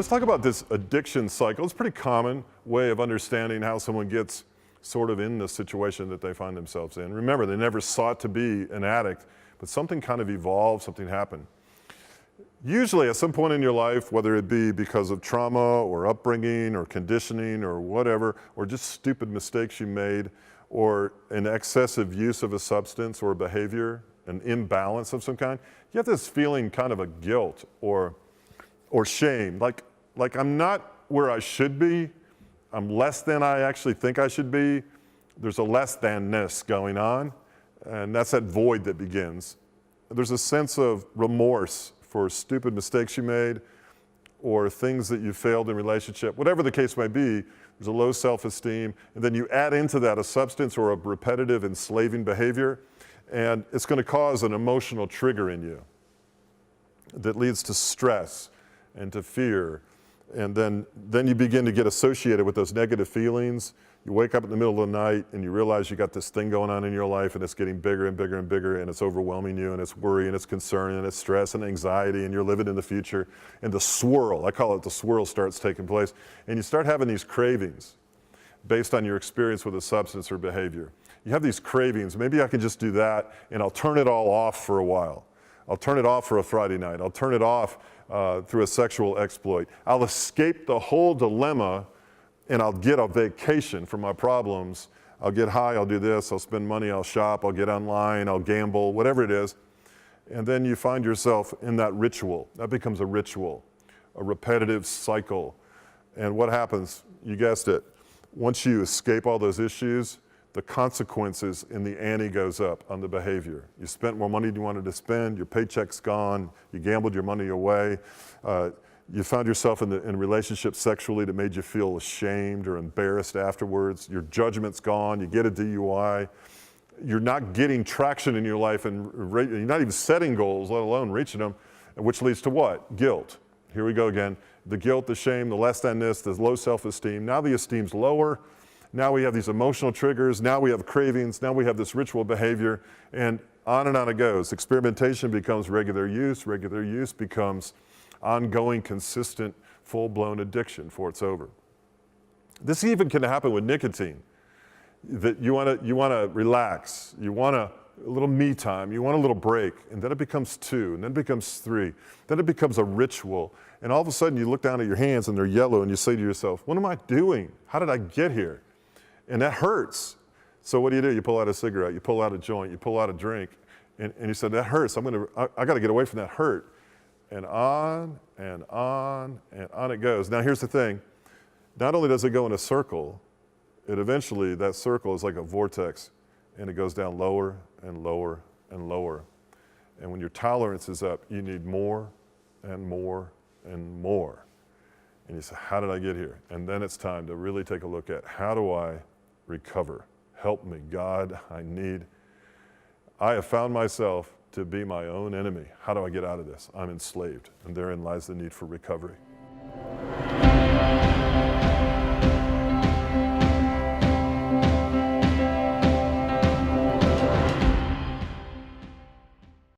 let's talk about this addiction cycle. It's a pretty common way of understanding how someone gets sort of in the situation that they find themselves in. Remember, they never sought to be an addict, but something kind of evolved, something happened. Usually at some point in your life, whether it be because of trauma or upbringing or conditioning or whatever, or just stupid mistakes you made, or an excessive use of a substance or a behavior, an imbalance of some kind, you have this feeling kind of a guilt or shame, like I'm not where I should be, I'm less than I actually think I should be. There's a less than-ness going on, and that's that void that begins. There's a sense of remorse for stupid mistakes you made or things that you failed in relationship. Whatever the case may be, there's a low self-esteem, and then you add into that a substance or a repetitive enslaving behavior, and it's going to cause an emotional trigger in you that leads to stress and to fear. And then you begin to get associated with those negative feelings. You wake up in the middle of the night and you realize you got this thing going on in your life, and it's getting bigger and bigger and bigger, and it's overwhelming you, and it's worry and it's concern and it's stress and anxiety, and you're living in the future. And the swirl, I call it the swirl, starts taking place. And you start having these cravings based on your experience with a substance or behavior. You have these cravings. Maybe I can just do that and I'll turn it all off for a while. I'll turn it off for a Friday night. I'll turn it off through a sexual exploit. I'll escape the whole dilemma and I'll get a vacation from my problems. I'll get high, I'll do this, I'll spend money, I'll shop, I'll get online, I'll gamble, whatever it is. And then you find yourself in that ritual. That becomes a ritual, a repetitive cycle. And what happens? You guessed it. Once you escape all those issues, the consequences in the ante goes up on the behavior. You spent more money than you wanted to spend, your paycheck's gone, you gambled your money away, you found yourself in relationships sexually that made you feel ashamed or embarrassed afterwards, your judgment's gone, you get a DUI, you're not getting traction in your life, and you're not even setting goals, let alone reaching them, which leads to what? Guilt. Here we go again. The guilt, the shame, the less than-ness, the low self-esteem. Now the esteem's lower. Now we have these emotional triggers, now we have cravings, now we have this ritual behavior, and on it goes. Experimentation becomes regular use becomes ongoing, consistent, full-blown addiction before it's over. This even can happen with nicotine. That you want to relax, you want a little me time, you want a little break, and then it becomes 2, and then it becomes 3, then it becomes a ritual, and all of a sudden you look down at your hands and they're yellow, and you say to yourself, what am I doing? How did I get here? And that hurts. So what do? You pull out a cigarette, you pull out a joint, you pull out a drink, and you said, that hurts, I got to get away from that hurt. And on and on and on it goes. Now here's the thing, not only does it go in a circle, eventually that circle is like a vortex, and it goes down lower and lower and lower. And when your tolerance is up, you need more and more and more. And you say, how did I get here? And then it's time to really take a look at, how do I recover? Help me, God, I have found myself to be my own enemy. How do I get out of this? I'm enslaved, and therein lies the need for recovery.